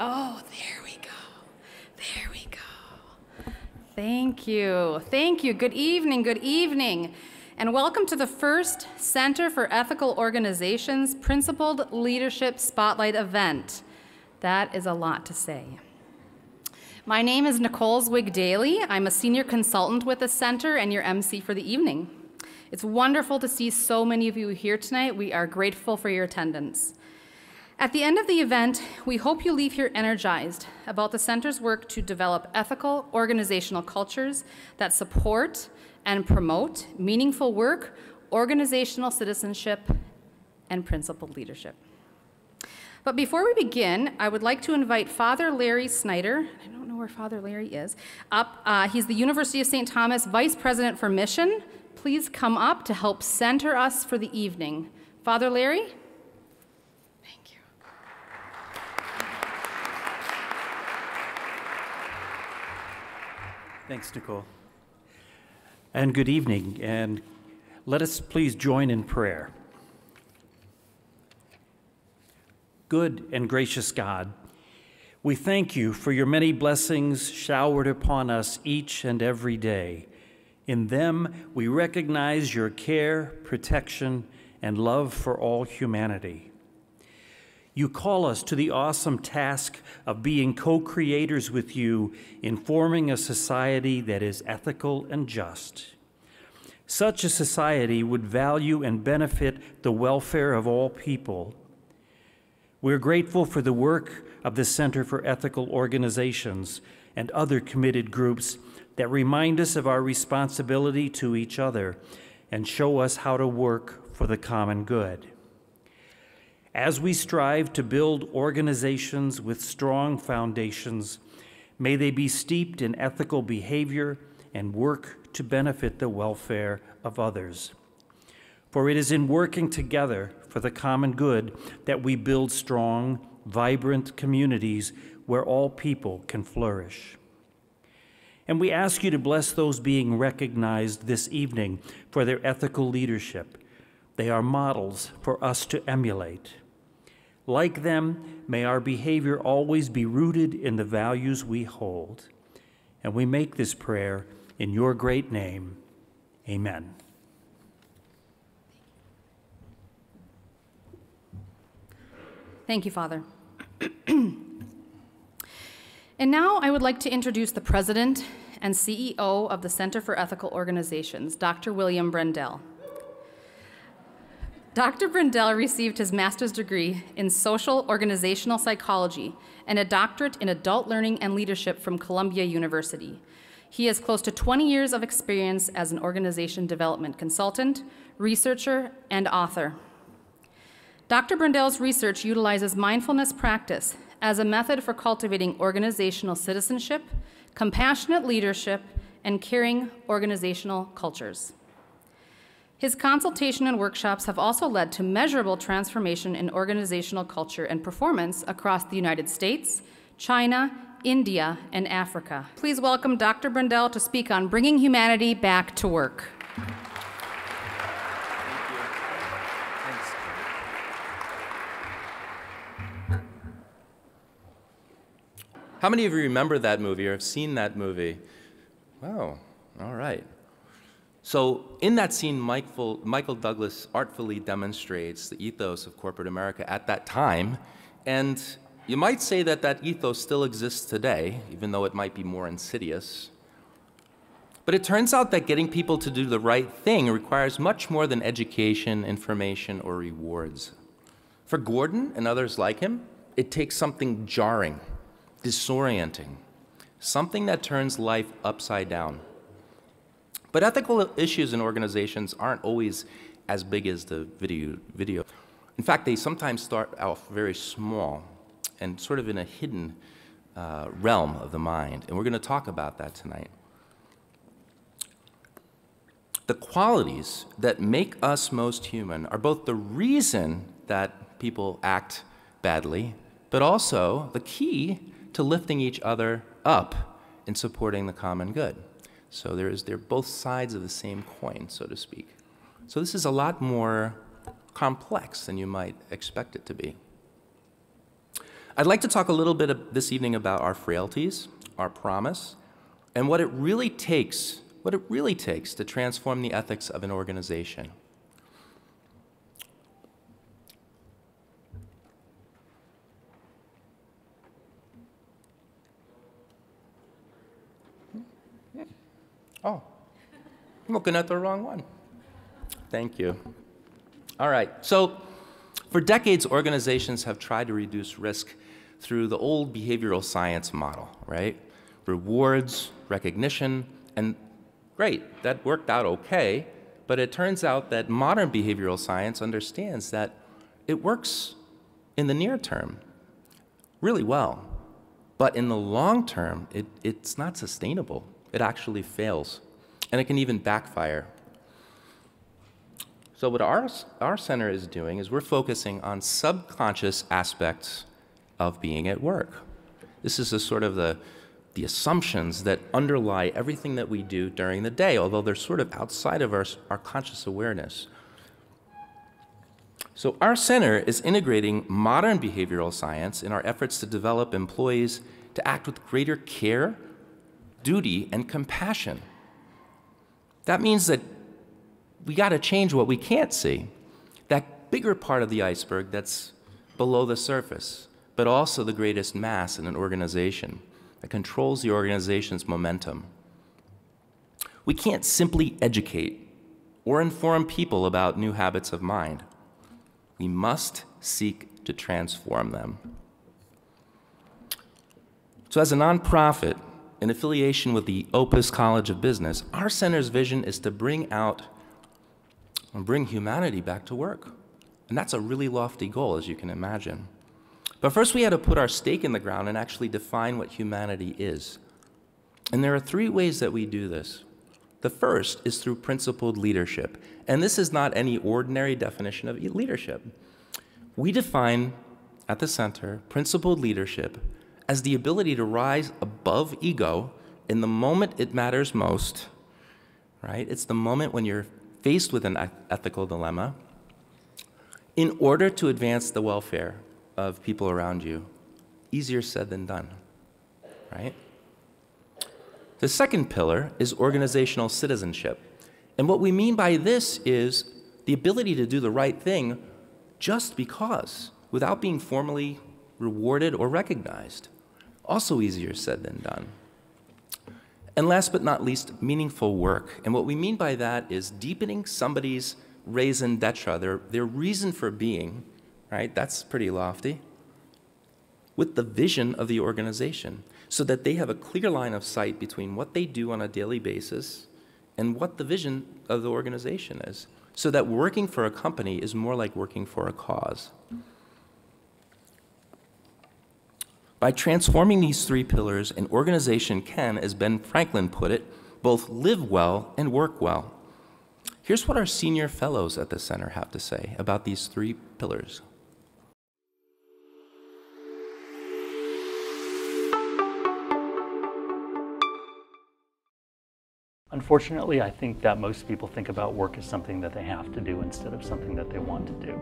Oh, there we go. There we go. Thank you. Thank you. Good evening. Good evening. And welcome to the first Center for Ethical Organizations Principled Leadership Spotlight event. That is a lot to say. My name is Nicole Zwig-Daly. I'm a senior consultant with the center and your MC for the evening. It's wonderful to see so many of you here tonight. We are grateful for your attendance. At the end of the event, we hope you leave here energized about the center's work to develop ethical organizational cultures that support and promote meaningful work, organizational citizenship, and principled leadership. But before we begin, I would like to invite Father Larry Snyder, I don't know where Father Larry is, up. He's the University of St. Thomas Vice President for Mission. Please come up to help center us for the evening. Father Larry? Thank you. Thanks, Nicole. And good evening, and let us please join in prayer. Good and gracious God, we thank you for your many blessings showered upon us each and every day. In them, we recognize your care, protection, and love for all humanity. You call us to the awesome task of being co-creators with you in forming a society that is ethical and just. Such a society would value and benefit the welfare of all people. We're grateful for the work of the Center for Ethical Organizations and other committed groups that remind us of our responsibility to each other and show us how to work for the common good. As we strive to build organizations with strong foundations, may they be steeped in ethical behavior and work to benefit the welfare of others. For it is in working together for the common good that we build strong, vibrant communities where all people can flourish. And we ask you to bless those being recognized this evening for their ethical leadership. They are models for us to emulate. Like them, may our behavior always be rooted in the values we hold. And we make this prayer in your great name. Amen. Thank you, Father. And now I would like to introduce the President and CEO of the Center for Ethical Organizations, Dr. William Brendale. Dr. Brendel received his master's degree in social organizational psychology and a doctorate in adult learning and leadership from Columbia University. He has close to 20 years of experience as an organization development consultant, researcher, and author. Dr. Brendale's research utilizes mindfulness practice as a method for cultivating organizational citizenship, compassionate leadership, and caring organizational cultures. His consultation and workshops have also led to measurable transformation in organizational culture and performance across the United States, China, India, and Africa. Please welcome Dr. Brendale to speak on bringing humanity back to work. How many of you remember that movie or have seen that movie? Wow, all right. So in that scene, Michael Douglas artfully demonstrates the ethos of corporate America at that time, and you might say that that ethos still exists today, even though it might be more insidious. But it turns out that getting people to do the right thing requires much more than education, information, or rewards. For Gordon and others like him, it takes something jarring, disorienting, something that turns life upside down. But ethical issues in organizations aren't always as big as the video. In fact, they sometimes start off very small and sort of in a hidden realm of the mind. And we're going to talk about that tonight. The qualities that make us most human are both the reason that people act badly, but also the key to lifting each other up and supporting the common good. So they're both sides of the same coin, so to speak. So this is a lot more complex than you might expect it to be. I'd like to talk a little bit this evening about our frailties, our promise, and what it really takes to transform the ethics of an organization. Oh, I'm looking at the wrong one. Thank you. All right, so for decades, organizations have tried to reduce risk through the old behavioral science model, right? Rewards, recognition, and great, that worked out okay, but it turns out that modern behavioral science understands that it works in the near term really well, but in the long term, it's not sustainable. It actually fails, and it can even backfire. So what our center is doing is we're focusing on subconscious aspects of being at work. This is the assumptions that underlie everything that we do during the day, although they're sort of outside of our conscious awareness. So our center is integrating modern behavioral science in our efforts to develop employees to act with greater care, duty, and compassion. That means that we got to change what we can't see, that bigger part of the iceberg that's below the surface, but also the greatest mass in an organization that controls the organization's momentum. We can't simply educate or inform people about new habits of mind. We must seek to transform them. So as a nonprofit in affiliation with the Opus College of Business, our center's vision is to bring humanity back to work. And that's a really lofty goal, as you can imagine. But first we had to put our stake in the ground and actually define what humanity is. And there are 3 ways that we do this. The first is through principled leadership. And this is not any ordinary definition of leadership. We define at the center principled leadership as the ability to rise above ego in the moment it matters most, right? It's the moment when you're faced with an ethical dilemma in order to advance the welfare of people around you. Easier said than done, right? The second pillar is organizational citizenship. And what we mean by this is the ability to do the right thing just because, without being formally rewarded or recognized. Also easier said than done. And last but not least, meaningful work. And what we mean by that is deepening somebody's raison d'etre, their reason for being, right? That's pretty lofty. With the vision of the organization, so that they have a clear line of sight between what they do on a daily basis and what the vision of the organization is, so that working for a company is more like working for a cause. By transforming these 3 pillars, an organization can, as Ben Franklin put it, both live well and work well. Here's what our senior fellows at the center have to say about these 3 pillars. Unfortunately, I think that most people think about work as something that they have to do instead of something that they want to do.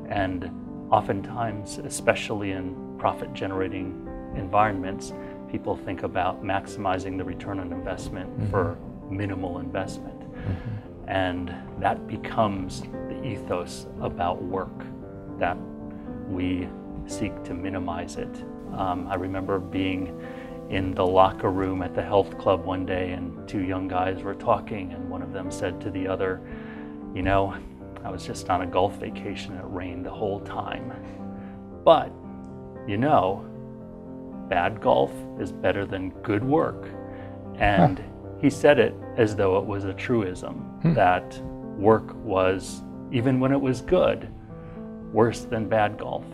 And oftentimes, especially in profit-generating environments, people think about maximizing the return on investment for minimal investment. And that becomes the ethos about work, that we seek to minimize it. I remember being in the locker room at the health club one day, and 2 young guys were talking, and one of them said to the other, "You know, I was just on a golf vacation and it rained the whole time. But, you know, bad golf is better than good work." And he said it as though it was a truism, that work was, even when it was good, worse than bad golf.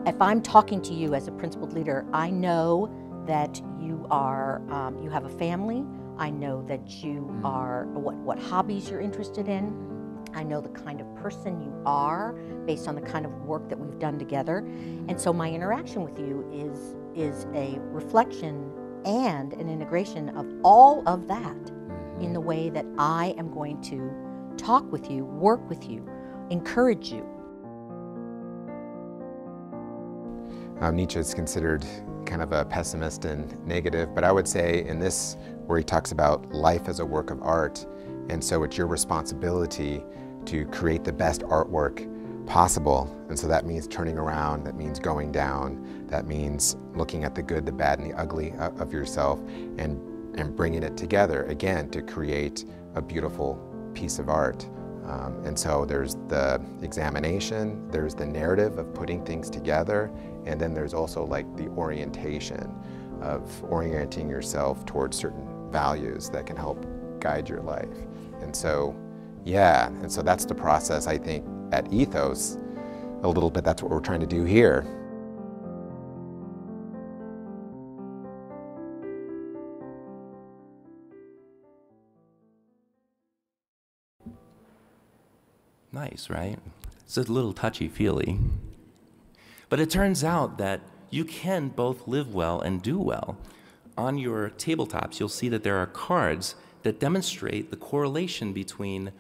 If I'm talking to you as a principled leader, I know that you are, you have a family. I know that you are, what hobbies you're interested in. I know the kind of person you are based on the kind of work that we've done together. And so my interaction with you is a reflection and an integration of all of that in the way that I am going to talk with you, work with you, encourage you. Nietzsche is considered kind of a pessimist and negative, but I would say in this, where he talks about life as a work of art, and so it's your responsibility to create the best artwork possible. And so that means turning around, that means going down, that means looking at the good, the bad, and the ugly of yourself and bringing it together, again, to create a beautiful piece of art. And so there's the examination, there's the narrative of putting things together, and then there's also like the orientation of orienting yourself towards certain values that can help guide your life. And so, yeah, and so that's the process, I think, at Ethos, a little bit, that's what we're trying to do here. Nice, right? It's a little touchy-feely. But it turns out that you can both live well and do well. On your tabletops, you'll see that there are cards that demonstrate the correlation between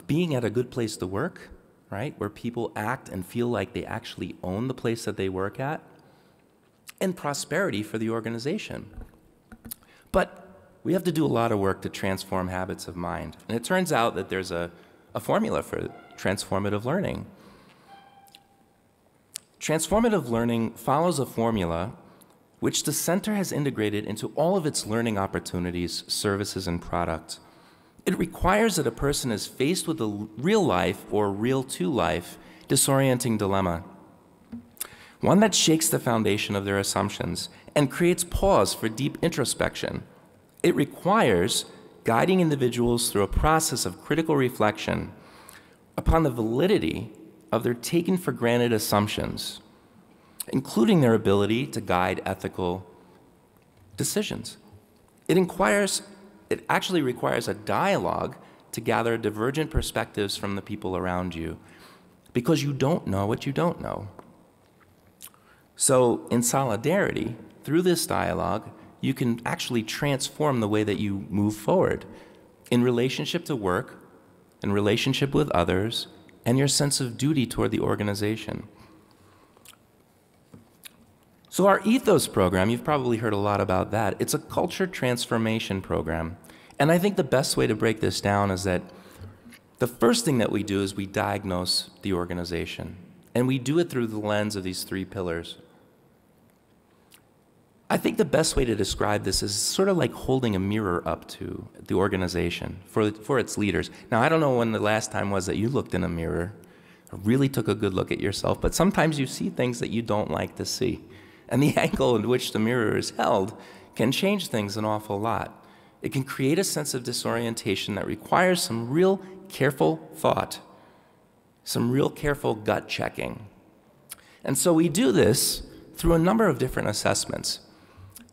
being at a good place to work, right, where people act and feel like they actually own the place that they work at, and prosperity for the organization. But we have to do a lot of work to transform habits of mind. And it turns out that there's a formula for transformative learning. Transformative learning follows a formula which the center has integrated into all of its learning opportunities, services, and products. It requires that a person is faced with a real life or real to life disorienting dilemma, one that shakes the foundation of their assumptions and creates pause for deep introspection. It requires guiding individuals through a process of critical reflection upon the validity of their taken for granted assumptions, including their ability to guide ethical decisions. It actually requires a dialogue to gather divergent perspectives from the people around you, because you don't know what you don't know. So in solidarity, through this dialogue, you can actually transform the way that you move forward in relationship to work, in relationship with others, and your sense of duty toward the organization. So our Ethos program, you've probably heard a lot about that. It's a culture transformation program. And I think the best way to break this down is that the first thing that we do is we diagnose the organization. And we do it through the lens of these three pillars. I think the best way to describe this is sort of like holding a mirror up to the organization for its leaders. Now, I don't know when the last time was that you looked in a mirror or really took a good look at yourself, but sometimes you see things that you don't like to see. And the angle in which the mirror is held can change things an awful lot. It can create a sense of disorientation that requires some real careful thought, some real careful gut checking. And so we do this through a number of different assessments.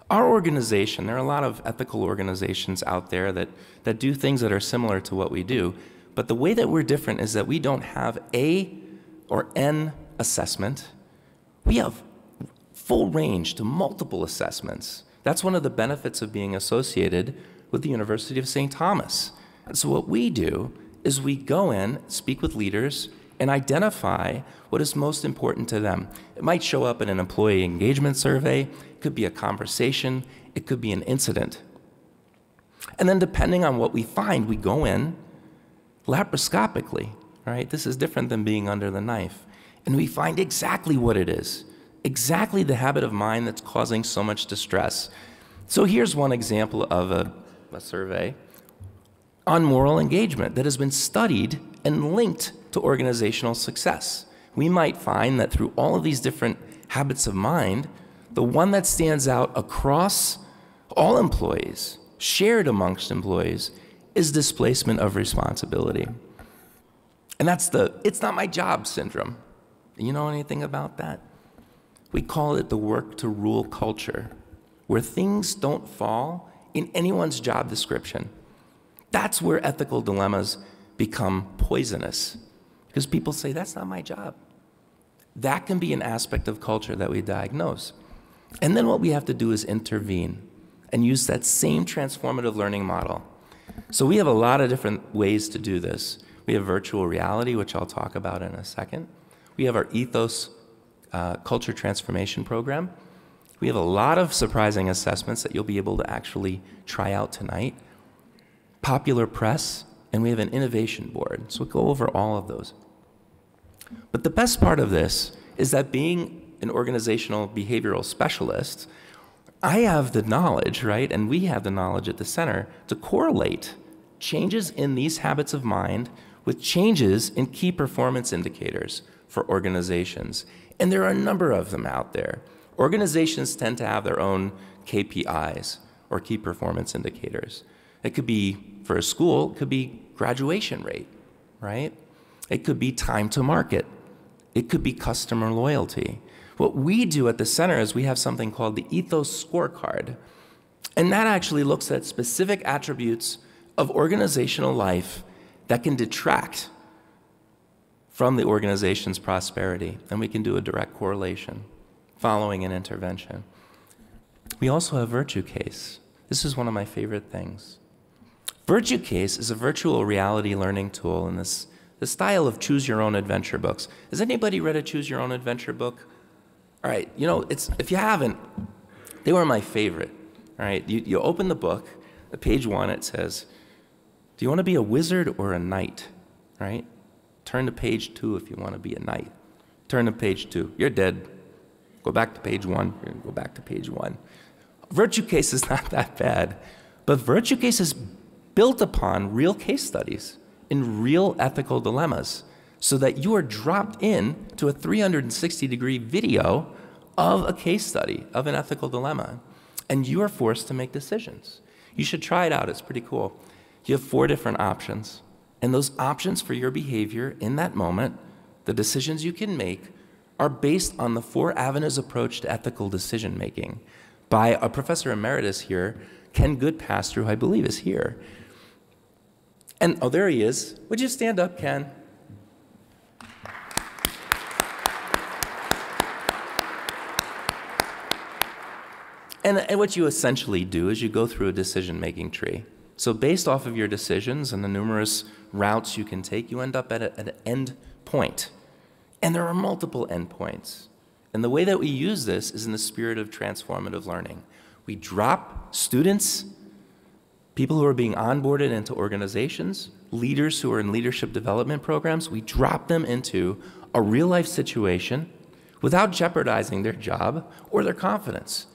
Our organization, there are a lot of ethical organizations out there that do things that are similar to what we do, but the way that we're different is that we don't have A or N assessment. We have full range to multiple assessments. That's one of the benefits of being associated with the University of St. Thomas. And so what we do is we go in, speak with leaders, and identify what is most important to them. It might show up in an employee engagement survey, it could be a conversation, it could be an incident. And then depending on what we find, we go in laparoscopically, right? This is different than being under the knife. And we find exactly what it is, exactly the habit of mind that's causing so much distress. So here's one example of a survey on moral engagement that has been studied and linked to organizational success. We might find that through all of these different habits of mind, the one that stands out across all employees, shared amongst employees, is displacement of responsibility. And that's the "it's not my job" syndrome. You know anything about that? We call it the work to rule culture, where things don't fall in anyone's job description. That's where ethical dilemmas become poisonous, because people say, that's not my job. That can be an aspect of culture that we diagnose. And then what we have to do is intervene and use that same transformative learning model. So we have a lot of different ways to do this. We have virtual reality, which I'll talk about in a second. We have our Ethos Culture Transformation Program. We have a lot of surprising assessments that you'll be able to actually try out tonight. Popular Press, and we have an innovation board. So we'll go over all of those. But the best part of this is that being an organizational behavioral specialist, I have the knowledge, right, and we have the knowledge at the center to correlate changes in these habits of mind with changes in key performance indicators for organizations. And there are a number of them out there. Organizations tend to have their own KPIs, or key performance indicators. It could be, for a school, it could be graduation rate, right? It could be time to market. It could be customer loyalty. What we do at the center is we have something called the Ethos Scorecard. And that actually looks at specific attributes of organizational life that can detract from the organization's prosperity. And we can do a direct correlation following an intervention. We also have Virtue Case. This is one of my favorite things. Virtue Case is a virtual reality learning tool in the style of choose your own adventure books. Has anybody read a choose your own adventure book? All right, you know, if you haven't, they were my favorite. All right, you open the book, at page 1 it says, do you want to be a wizard or a knight? Right? Turn to page 2 if you want to be a knight. Turn to page 2, you're dead. Go back to page 1, you're gonna go back to page 1. Virtue Case is not that bad, but Virtue Case is built upon real case studies in real ethical dilemmas, so that you are dropped in to a 360-degree video of a case study of an ethical dilemma, and you are forced to make decisions. You should try it out, it's pretty cool. You have 4 different options, and those options for your behavior in that moment, the decisions you can make, are based on the 4 avenues approach to ethical decision-making by a professor emeritus here, Ken Goodpasture, who I believe is here. And, oh, there he is. Would you stand up, Ken? And what you essentially do is you go through a decision-making tree. So based off of your decisions and the numerous routes you can take, you end up at an end point. And there are multiple endpoints. And the way that we use this is in the spirit of transformative learning. We drop students, people who are being onboarded into organizations, leaders who are in leadership development programs, we drop them into a real-life situation without jeopardizing their job or their confidence.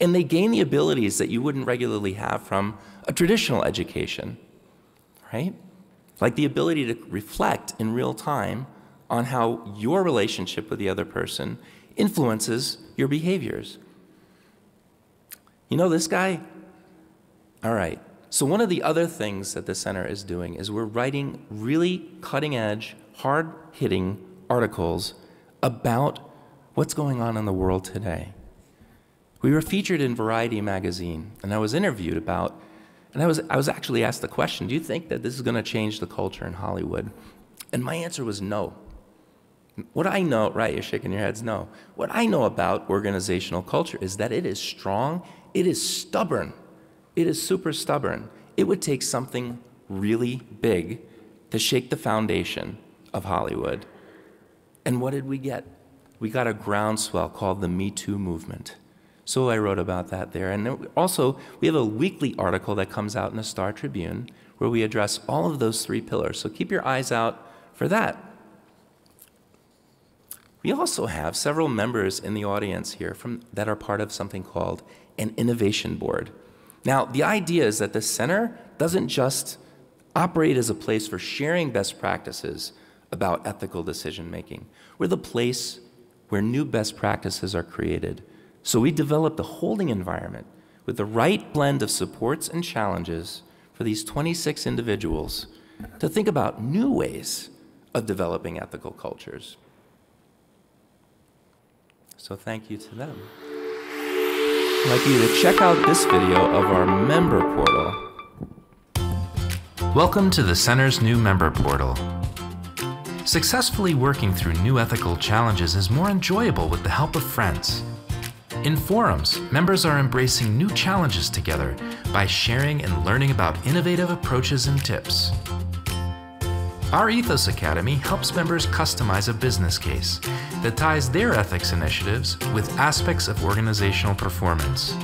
And they gain the abilities that you wouldn't regularly have from a traditional education, right? Like the ability to reflect in real time on how your relationship with the other person influences your behaviors. You know this guy? All right. So one of the other things that the center is doing is we're writing really cutting-edge, hard-hitting articles about what's going on in the world today. We were featured in Variety magazine, and I was interviewed about, and I was actually asked the question, do you think that this is going to change the culture in Hollywood? And my answer was no. What I know, right, you're shaking your heads, no. What I know about organizational culture is that it is strong, it is stubborn, it is super stubborn. It would take something really big to shake the foundation of Hollywood. And what did we get? We got a groundswell called the Me Too movement. So I wrote about that there. And also, we have a weekly article that comes out in the Star Tribune where we address all of those 3 pillars. So keep your eyes out for that. We also have several members in the audience here that are part of something called an innovation board. Now, the idea is that the center doesn't just operate as a place for sharing best practices about ethical decision-making. We're the place where new best practices are created. So we developed a holding environment with the right blend of supports and challenges for these 26 individuals to think about new ways of developing ethical cultures. So thank you to them. I'd like you to check out this video of our member portal. Welcome to the Center's new member portal. Successfully working through new ethical challenges is more enjoyable with the help of friends. In forums, members are embracing new challenges together by sharing and learning about innovative approaches and tips. Our Ethos Academy helps members customize a business case that ties their ethics initiatives with aspects of organizational performance.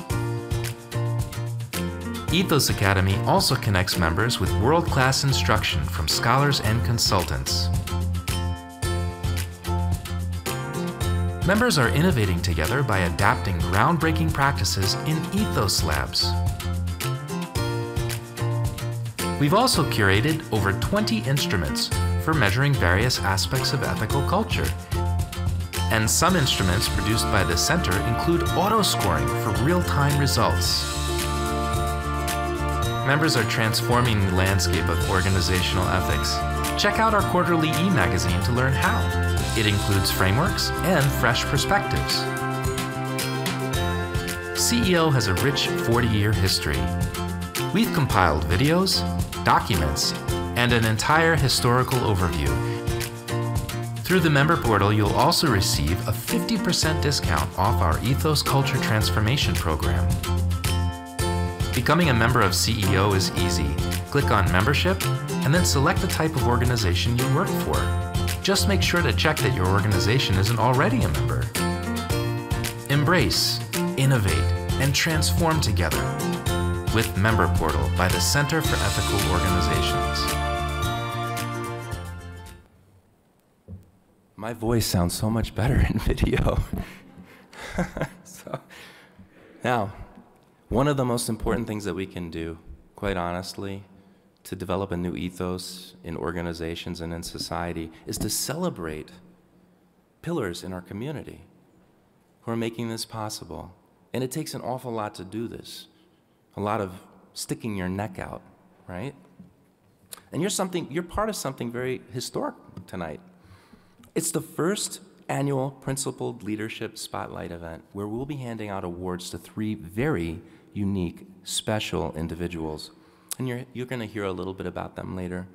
Ethos Academy also connects members with world-class instruction from scholars and consultants. Members are innovating together by adapting groundbreaking practices in Ethos Labs. We've also curated over 20 instruments for measuring various aspects of ethical culture. And some instruments produced by the center include auto-scoring for real-time results. Members are transforming the landscape of organizational ethics. Check out our quarterly e-magazine to learn how. It includes frameworks and fresh perspectives. CEO has a rich 40-year history. We've compiled videos, documents, and an entire historical overview. Through the member portal, you'll also receive a 50% discount off our Ethos Culture Transformation Program. Becoming a member of CEO is easy. Click on Membership, and then select the type of organization you work for. Just make sure to check that your organization isn't already a member. Embrace, innovate, and transform together with Member Portal by the Center for Ethical Organizations. My voice sounds so much better in video. Now, one of the most important things that we can do, quite honestly, to develop a new ethos in organizations and in society is to celebrate pillars in our community who are making this possible. And it takes an awful lot to do this. A lot of sticking your neck out, right? And you're part of something very historic tonight. It's the first annual Principled Leadership Spotlight event where we'll be handing out awards to 3 very unique, special individuals. And you're going to hear a little bit about them later.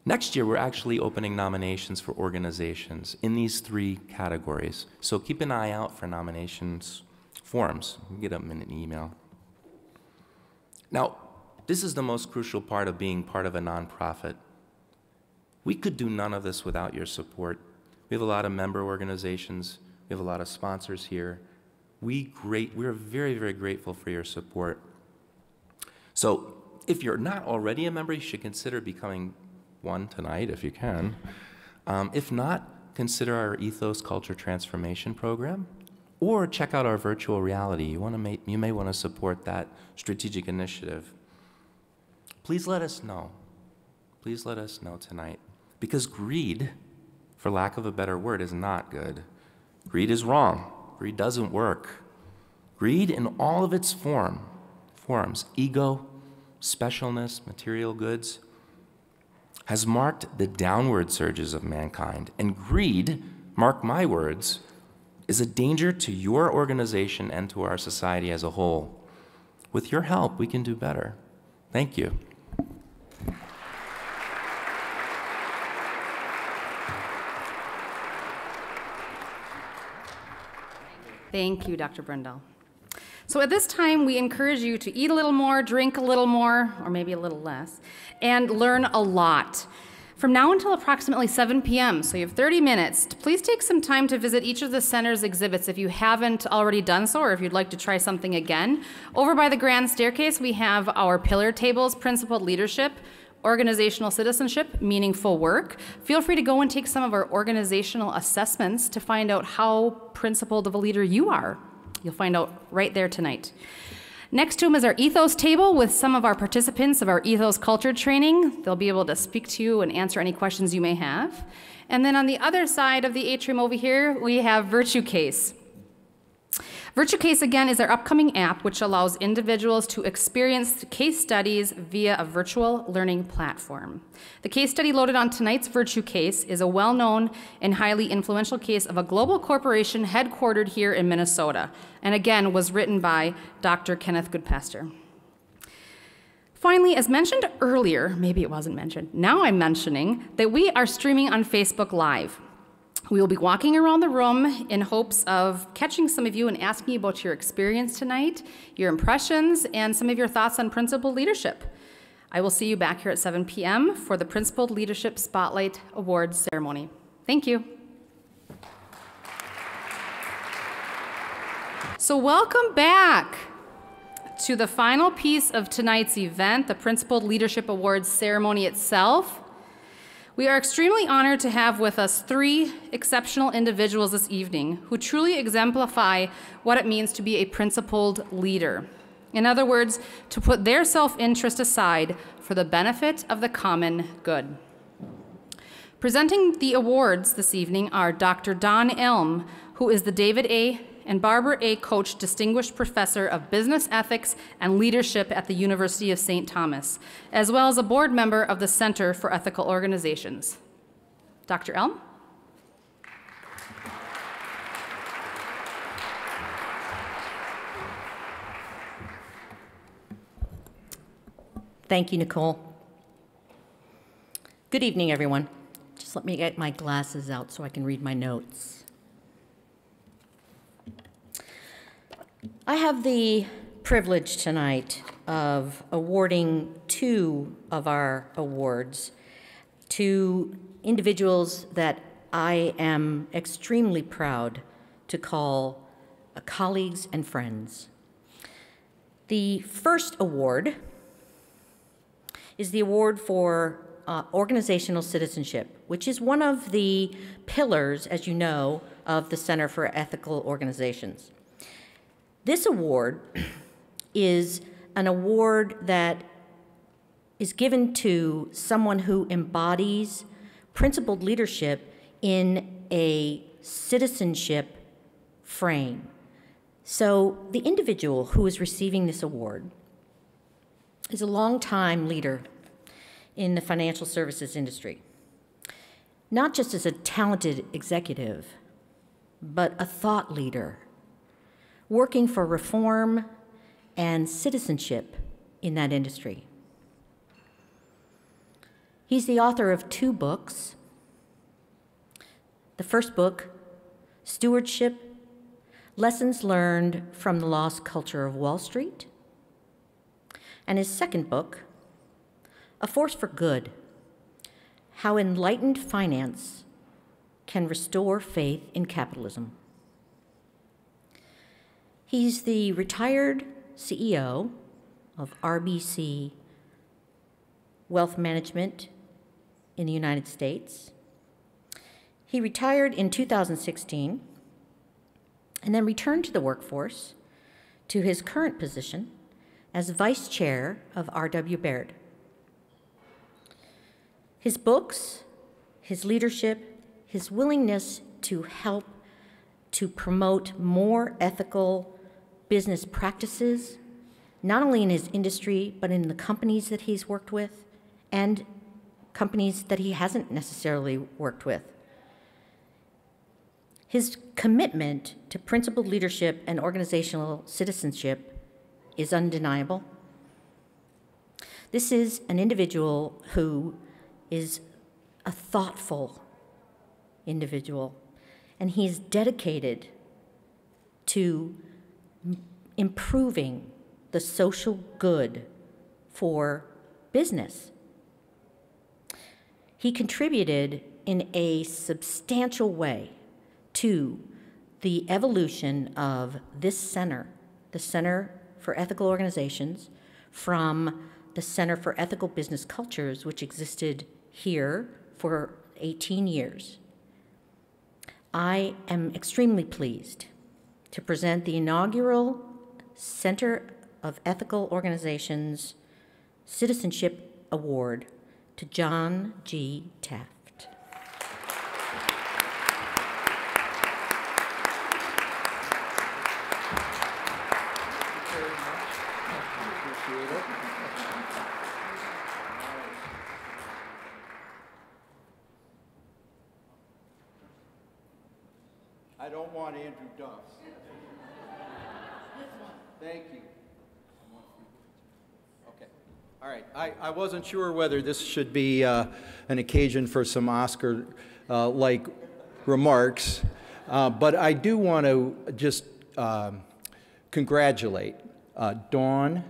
Next year, we're actually opening nominations for organizations in these 3 categories. So keep an eye out for nominations forms. You can get them in an email. Now, this is the most crucial part of being part of a nonprofit. We could do none of this without your support. We have a lot of member organizations. We have a lot of sponsors here. We're very, very grateful for your support. So if you're not already a member, you should consider becoming one tonight if you can. If not, consider our Ethos Culture Transformation Program, or check out our virtual reality. You may want to support that strategic initiative. Please let us know. Please let us know tonight. Because greed, for lack of a better word, is not good. Greed is wrong. Greed doesn't work. Greed in all of its forms, ego, specialness, material goods, has marked the downward surges of mankind. And greed, mark my words, is a danger to your organization and to our society as a whole. With your help, we can do better. Thank you. Thank you, Dr. Brendel. So at this time, we encourage you to eat a little more, drink a little more, or maybe a little less, and learn a lot. From now until approximately 7 p.m., so you have 30 minutes, please take some time to visit each of the center's exhibits if you haven't already done so, or if you'd like to try something again. Over by the grand staircase, we have our pillar tables, Principled Leadership, Organizational Citizenship, Meaningful Work. Feel free to go and take some of our organizational assessments to find out how principled of a leader you are. You'll find out right there tonight. Next to them is our ethos table with some of our participants of our ethos culture training. They'll be able to speak to you and answer any questions you may have. And then on the other side of the atrium over here, we have Virtue Case. Virtue Case, again, is our upcoming app which allows individuals to experience case studies via a virtual learning platform. The case study loaded on tonight's Virtue Case is a well-known and highly influential case of a global corporation headquartered here in Minnesota, and again was written by Dr. Kenneth Goodpasture. Finally, as mentioned earlier, maybe it wasn't mentioned, now I'm mentioning that we are streaming on Facebook Live. We will be walking around the room in hopes of catching some of you and asking you about your experience tonight, your impressions, and some of your thoughts on principled leadership. I will see you back here at 7 p.m. for the Principled Leadership Spotlight Awards ceremony. Thank you. So welcome back to the final piece of tonight's event, the Principled Leadership Awards ceremony itself. We are extremely honored to have with us 3 exceptional individuals this evening who truly exemplify what it means to be a principled leader. In other words, to put their self-interest aside for the benefit of the common good. Presenting the awards this evening are Dr. Don Elm, who is the David A. and Barbara A. Koch Distinguished Professor of Business Ethics and Leadership at the University of St. Thomas, as well as a board member of the Center for Ethical Organizations. Dr. Elm? Thank you, Nicole. Good evening, everyone. Just let me get my glasses out so I can read my notes. I have the privilege tonight of awarding 2 of our awards to individuals that I am extremely proud to call colleagues and friends. The first award is the award for organizational citizenship, which is one of the pillars, as you know, of the Center for Ethical Organizations. This award is an award that is given to someone who embodies principled leadership in a citizenship frame. So the individual who is receiving this award is a longtime leader in the financial services industry, not just as a talented executive, but a thought leader, working for reform and citizenship in that industry. He's the author of 2 books. The first book, Stewardship, Lessons Learned from the Lost Culture of Wall Street, and his second book, A Force for Good, How Enlightened Finance Can Restore Faith in Capitalism. He's the retired CEO of RBC Wealth Management in the United States. He retired in 2016 and then returned to the workforce to his current position as vice chair of R.W. Baird. His books, his leadership, his willingness to help to promote more ethical business practices, not only in his industry, but in the companies that he's worked with and companies that he hasn't necessarily worked with. His commitment to principled leadership and organizational citizenship is undeniable. This is an individual who is a thoughtful individual, and he is dedicated to improving the social good for business. He contributed in a substantial way to the evolution of this center, the Center for Ethical Organizations, from the Center for Ethical Business Cultures, which existed here for 18 years. I am extremely pleased to present the inaugural Center of Ethical Organizations Citizenship Award to John G. Taft. I don't want Andrew Duff. Thank you. Okay. All right. I wasn't sure whether this should be an occasion for some Oscar-like remarks, but I do want to just congratulate Dawn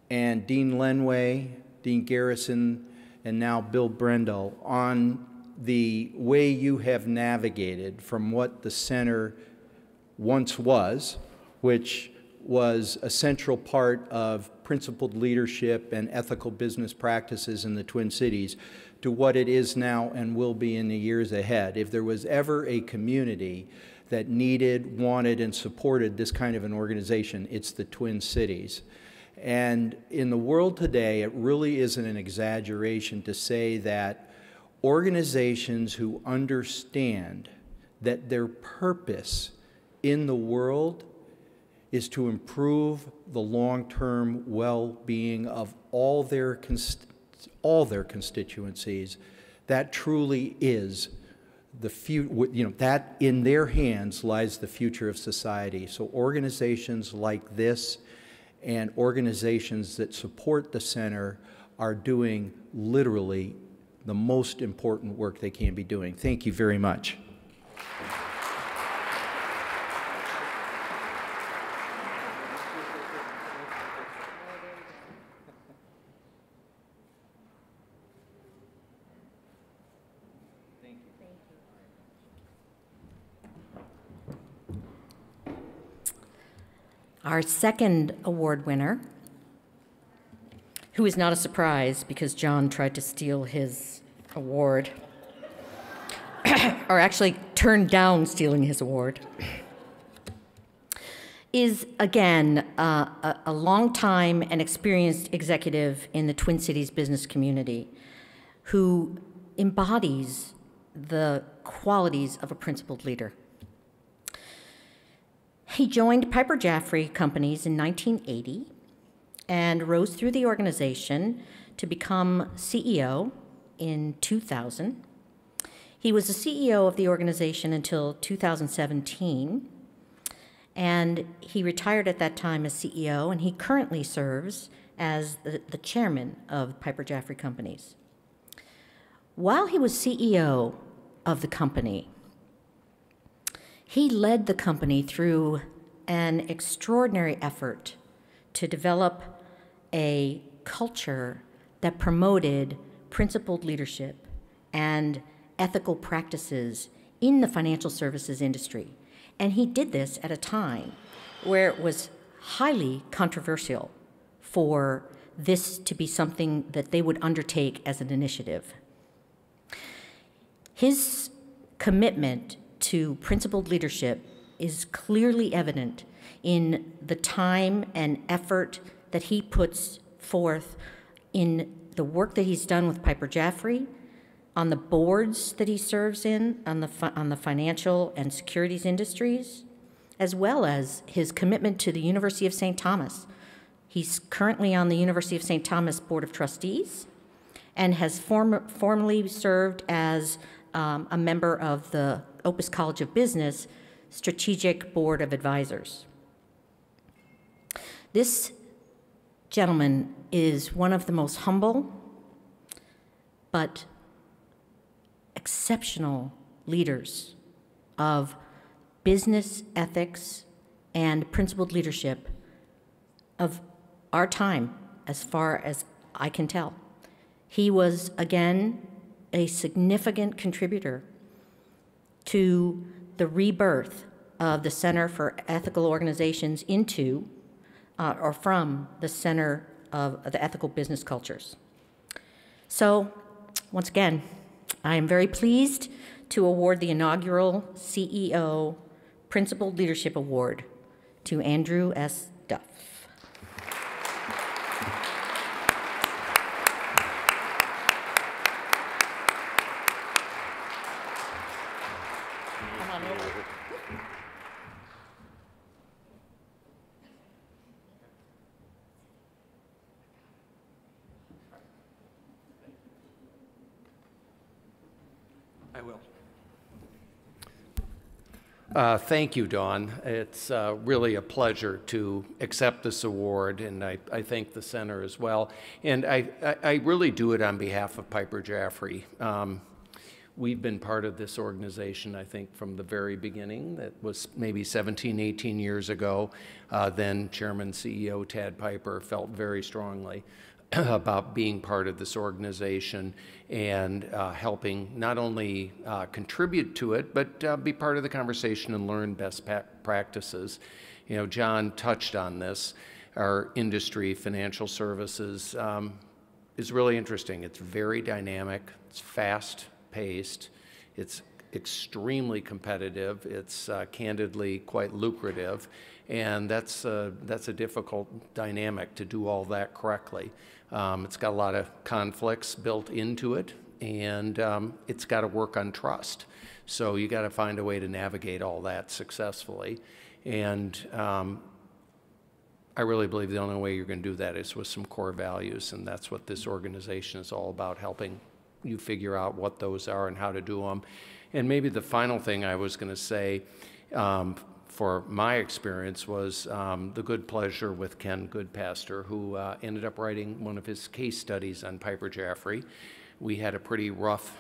and Dean Lenway, Dean Garrison, and now Bill Brendel on the way you have navigated from what the center once was, which was a central part of principled leadership and ethical business practices in the Twin Cities, to what it is now and will be in the years ahead. If there was ever a community that needed, wanted, and supported this kind of an organization, it's the Twin Cities. And in the world today, it really isn't an exaggeration to say that organizations who understand that their purpose in the world is to improve the long-term well-being of all their constituencies, that truly is the future, that in their hands lies the future of society. So organizations like this and organizations that support the center are doing literally the most important work they can be doing. Thank you very much. Our second award winner, who is not a surprise because John tried to steal his award, or actually turned down stealing his award, is again a longtime and experienced executive in the Twin Cities business community who embodies the qualities of a principled leader. He joined Piper Jaffray Companies in 1980 and rose through the organization to become CEO in 2000. He was the CEO of the organization until 2017, and he retired at that time as CEO, and he currently serves as the chairman of Piper Jaffray Companies. While he was CEO of the company, he led the company through an extraordinary effort to develop a culture that promoted principled leadership and ethical practices in the financial services industry. And he did this at a time where it was highly controversial for this to be something that they would undertake as an initiative. His commitment to principled leadership is clearly evident in the time and effort that he puts forth in the work that he's done with Piper Jaffray, on the boards that he serves in, on the financial and securities industries, as well as his commitment to the University of St. Thomas. He's currently on the University of St. Thomas Board of Trustees and has formerly served as a member of the Opus College of Business Strategic Board of Advisors. This gentleman is one of the most humble but exceptional leaders of business ethics and principled leadership of our time, as far as I can tell. He was, again, a significant contributor to the rebirth of the Center for Ethical Organizations into, or from, the Center of the Ethical Business Cultures. So, once again, I am very pleased to award the inaugural CEO Principled Leadership Award to Andrew S. Duff. Come on over. I will. Thank you, Dawn. It's really a pleasure to accept this award, and I thank the center as well. And I really do it on behalf of Piper Jaffray. we've been part of this organization, I think, from the very beginning. That was maybe 17, 18 years ago. Then Chairman CEO Tad Piper felt very strongly about being part of this organization and helping not only contribute to it, but be part of the conversation and learn best practices. You know, John touched on this. Our industry, financial services, is really interesting. It's very dynamic, it's fast-paced, it's extremely competitive, it's candidly quite lucrative, and that's a difficult dynamic to do all that correctly. It's got a lot of conflicts built into it, and it's got to work on trust. So you got to find a way to navigate all that successfully. And I really believe the only way you're going to do that is with some core values, and that's what this organization is all about, helping you figure out what those are and how to do them. And maybe the final thing I was going to say for my experience was the good pleasure with Ken Goodpasture, who ended up writing one of his case studies on Piper Jaffray. We had a pretty rough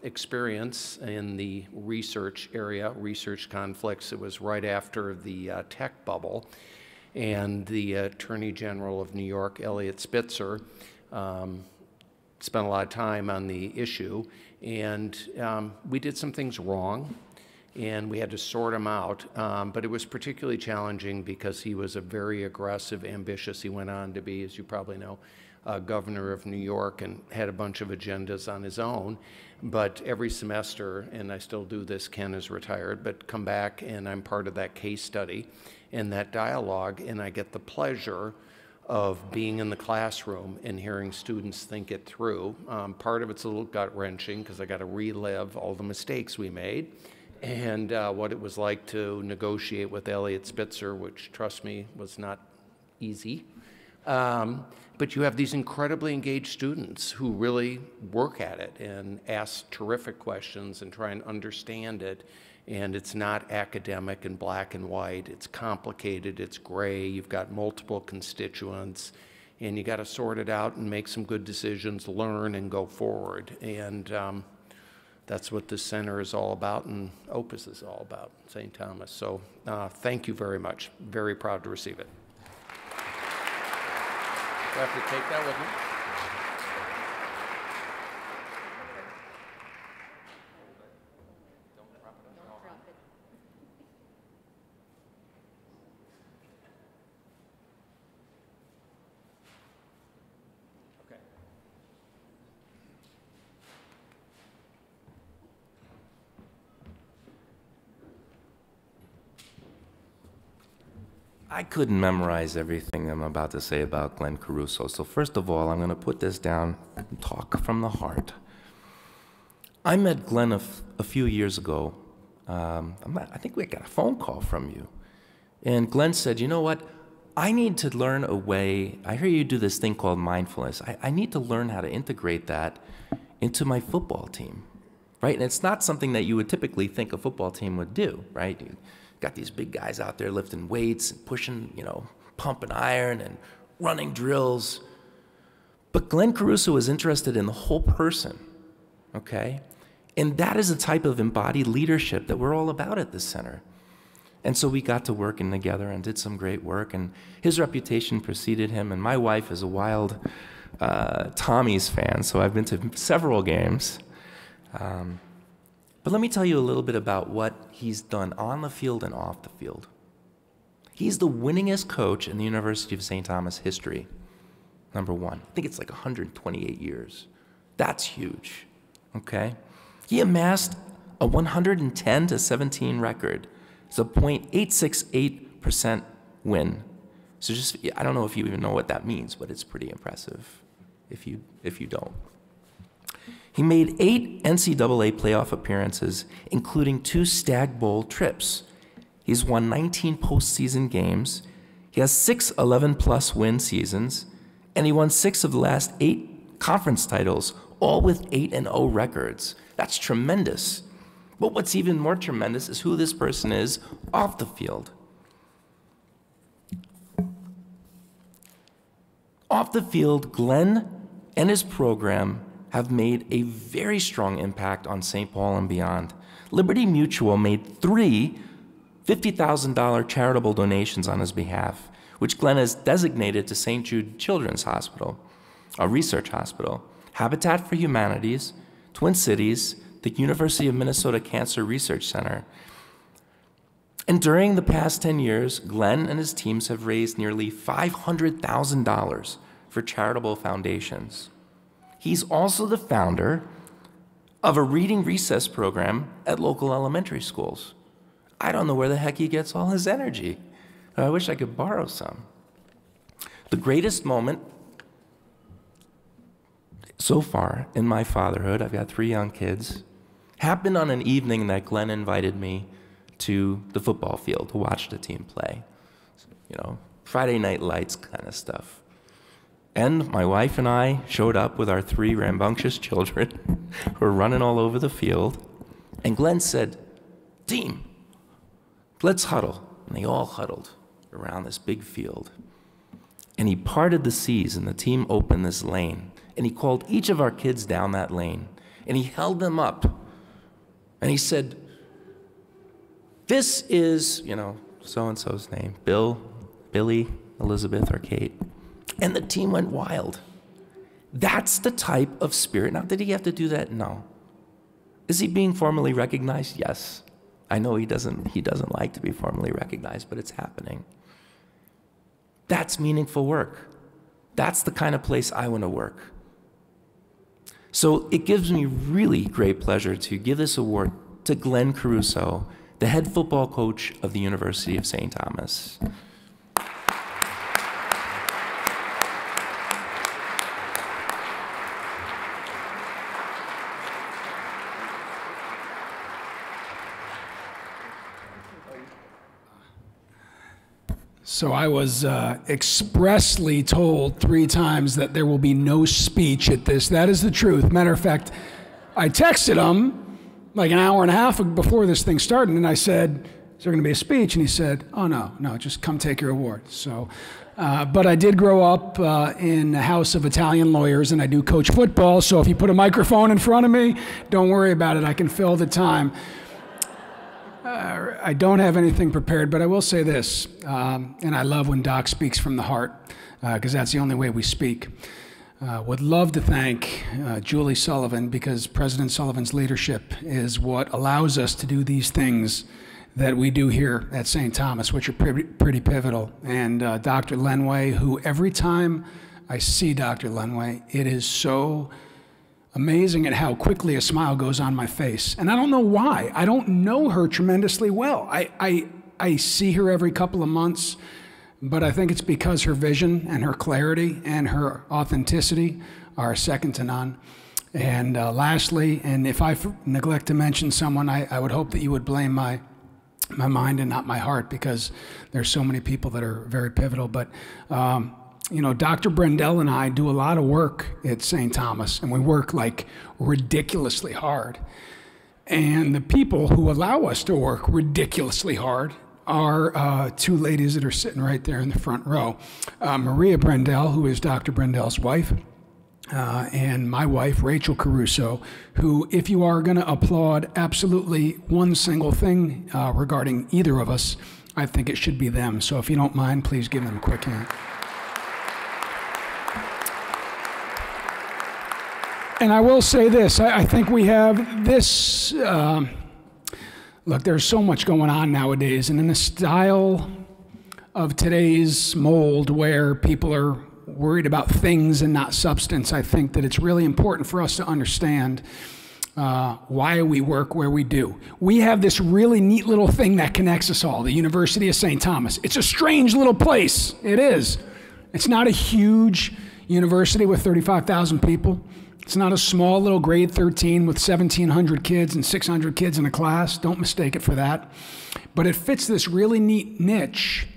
experience in the research area, research conflicts. It was right after the tech bubble, and the Attorney General of New York, Eliot Spitzer, spent a lot of time on the issue, and we did some things wrong, and we had to sort him out, but it was particularly challenging because he was a very aggressive, ambitious, he went on to be, as you probably know, governor of New York and had a bunch of agendas on his own. But every semester, and I still do this, Ken is retired, but come back and I'm part of that case study and that dialogue, and I get the pleasure of being in the classroom and hearing students think it through. Part of it's a little gut-wrenching because I got to relive all the mistakes we made and what it was like to negotiate with Eliot Spitzer, which, trust me, was not easy. But you have these incredibly engaged students who really work at it and ask terrific questions and try and understand it. And it's not academic and black and white. It's complicated, it's gray, you've got multiple constituents, and you got to sort it out and make some good decisions, learn and go forward. And that's what this center is all about, and Opus is all about, St. Thomas. So thank you very much. Very proud to receive it. Do I have to take that with me? I couldn't memorize everything I'm about to say about Glenn Caruso. So first of all, I'm going to put this down and talk from the heart. I met Glenn a few years ago. I think we got a phone call from you. And Glenn said, you know what? I need to learn a way. I hear you do this thing called mindfulness. I need to learn how to integrate that into my football team, right? And it's not something that you would typically think a football team would do, right? You got these big guys out there lifting weights and pushing, pumping iron and running drills. But Glenn Caruso is interested in the whole person, okay? And that is a type of embodied leadership that we're all about at this center. And so we got to working together and did some great work, and his reputation preceded him, and my wife is a wild Tommy's fan, so I've been to several games. But let me tell you a little bit about what he's done on the field and off the field. He's the winningest coach in the University of St. Thomas history, number one. I think it's like 128 years. That's huge, okay? He amassed a 110-17 record. It's a .868% win. So I don't know if you even know what that means, but it's pretty impressive if you don't. He made 8 NCAA playoff appearances, including 2 Stag Bowl trips. He's won 19 postseason games. He has 6 11-plus win seasons, and he won 6 of the last 8 conference titles, all with 8-0 records. That's tremendous. But what's even more tremendous is who this person is off the field. Off the field, Glenn and his program have made a very strong impact on St. Paul and beyond. Liberty Mutual made 3 $50,000 charitable donations on his behalf, which Glenn has designated to St. Jude Children's Hospital, a research hospital, Habitat for Humanities, Twin Cities, the University of Minnesota Cancer Research Center. And during the past 10 years, Glenn and his teams have raised nearly $500,000 for charitable foundations. He's also the founder of a reading recess program at local elementary schools. I don't know where the heck he gets all his energy. I wish I could borrow some. The greatest moment so far in my fatherhood, I've got 3 young kids, happened on an evening that Glenn invited me to the football field to watch the team play. You know, Friday Night Lights kind of stuff. And my wife and I showed up with our 3 rambunctious children who were running all over the field. And Glenn said, "Team, let's huddle." And they all huddled around this big field. And he parted the seas, and the team opened this lane. And he called each of our kids down that lane. And he held them up. And he said, "This is, you know, so-and-so's name, Bill, Billy, Elizabeth, or Kate." And the team went wild. That's the type of spirit. Now, did he have to do that? No. Is he being formally recognized? Yes. I know he doesn't like to be formally recognized, but it's happening. That's meaningful work. That's the kind of place I want to work. So it gives me really great pleasure to give this award to Glenn Caruso, the head football coach of the University of St. Thomas. So I was expressly told 3 times that there will be no speech at this. That is the truth. Matter of fact, I texted him like an hour and a half before this thing started, and I said, "Is there going to be a speech?" And he said, "Oh, no, just come take your award." So, but I did grow up in a house of Italian lawyers, and I do coach football, so if you put a microphone in front of me, don't worry about it. I can fill the time. I don't have anything prepared, but I will say this, and I love when Doc speaks from the heart, because that's the only way we speak. Would love to thank Julie Sullivan, because President Sullivan's leadership is what allows us to do these things that we do here at St. Thomas, which are pretty pivotal. And Dr. Lenway, who every time I see Dr. Lenway, it is so amazing at how quickly a smile goes on my face. And I don't know why. I don't know her tremendously well. I see her every couple of months, but I think it's because her vision and her clarity and her authenticity are second to none. And lastly, and if I neglect to mention someone, I would hope that you would blame my mind and not my heart, because there's so many people that are very pivotal. But you know, Dr. Brendel and I do a lot of work at St. Thomas, and we work like ridiculously hard. And the people who allow us to work ridiculously hard are 2 ladies that are sitting right there in the front row. Maria Brendel, who is Dr. Brendel's wife, and my wife, Rachel Caruso, who, if you are going to applaud absolutely one single thing regarding either of us, I think it should be them. So if you don't mind, please give them a quick hand. And I will say this, I think we have this, look, there's so much going on nowadays, and in the style of today's mold where people are worried about things and not substance, I think that it's really important for us to understand why we work where we do. We have this really neat little thing that connects us all, the University of St. Thomas. It's a strange little place, it is. It's not a huge university with 35,000 people. It's not a small little grade 13 with 1,700 kids and 600 kids in a class. Don't mistake it for that. But it fits this really neat niche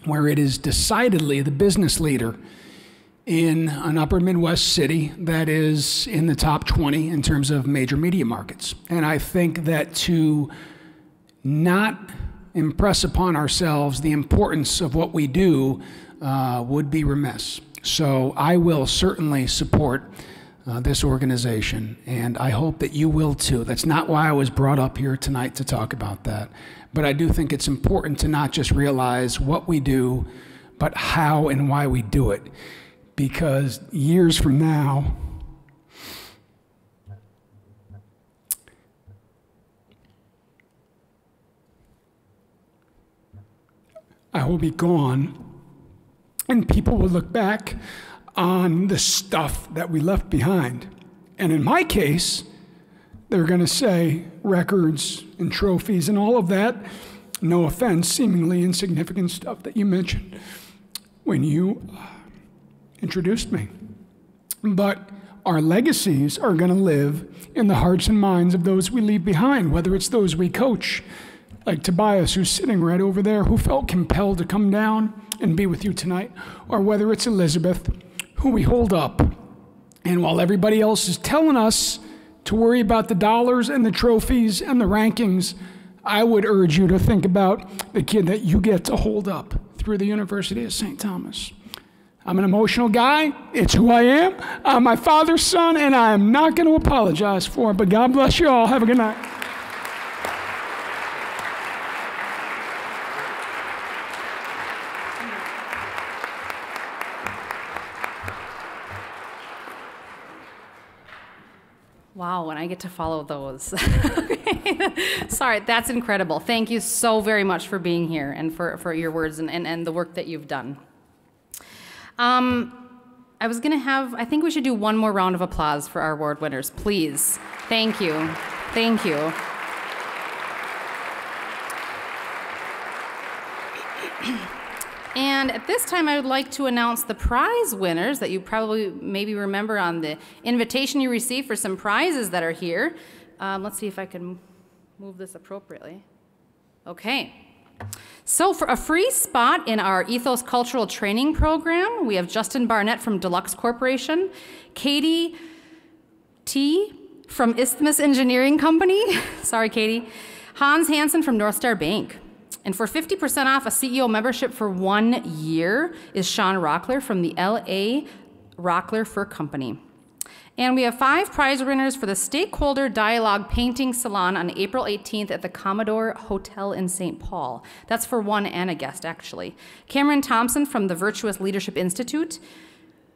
where it is decidedly the business leader in an upper Midwest city that is in the top 20 in terms of major media markets. And I think that to not impress upon ourselves the importance of what we do would be remiss. So I will certainly support this organization, and I hope that you will too. That's not why I was brought up here tonight to talk about that. But I do think it's important to not just realize what we do, but how and why we do it. Because years from now, I will be gone, and people will look back on the stuff that we left behind. And in my case, they're going to say records and trophies and all of that, no offense, seemingly insignificant stuff that you mentioned when you introduced me. But our legacies are going to live in the hearts and minds of those we leave behind, whether it's those we coach, like Tobias, who's sitting right over there, who felt compelled to come down and be with you tonight, or whether it's Elizabeth, who we hold up. And while everybody else is telling us to worry about the dollars and the trophies and the rankings, I would urge you to think about the kid that you get to hold up through the University of St. Thomas. I'm an emotional guy. It's who I am. I'm my father's son, and I am not going to apologize for it. But God bless you all. Have a good night. Wow, and I get to follow those. Sorry, that's incredible. Thank you so very much for being here and for your words and the work that you've done. I think we should do one more round of applause for our award winners, please. Thank you. Thank you. And at this time, I would like to announce the prize winners that you probably maybe remember on the invitation you received for some prizes that are here. Let's see if I can move this appropriately. Okay. So for a free spot in our Ethos Cultural Training Program, we have Justin Barnett from Deluxe Corporation, Katie T. from Isthmus Engineering Company, sorry Katie, Hans Hansen from North Star Bank. And for 50% off a CEO membership for 1 year is Sean Rockler from the LA Rockler Fur Company. And we have 5 prize winners for the Stakeholder Dialogue Painting Salon on April 18th at the Commodore Hotel in St. Paul. That's for one and a guest, actually. Cameron Thompson from the Virtuous Leadership Institute,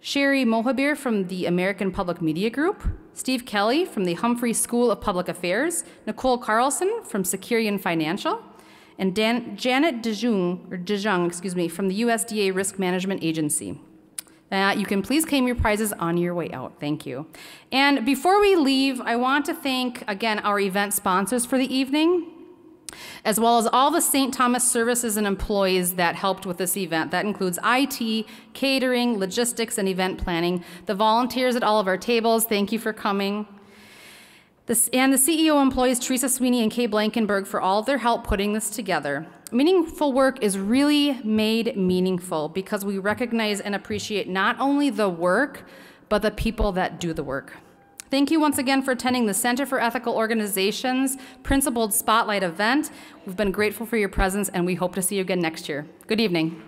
Sherry Mohabir from the American Public Media Group, Steve Kelly from the Humphrey School of Public Affairs, Nicole Carlson from Securian Financial, and Janet DeJong from the USDA Risk Management Agency. You can please claim your prizes on your way out. Thank you. And before we leave, I want to thank, again, our event sponsors for the evening, as well as all the St. Thomas services and employees that helped with this event. That includes IT, catering, logistics, and event planning. The volunteers at all of our tables, thank you for coming. And the CEO employees, Teresa Sweeney and Kay Blankenberg, for all of their help putting this together. Meaningful work is really made meaningful because we recognize and appreciate not only the work, but the people that do the work. Thank you once again for attending the Center for Ethical Organizations Principled Spotlight event. We've been grateful for your presence, and we hope to see you again next year. Good evening.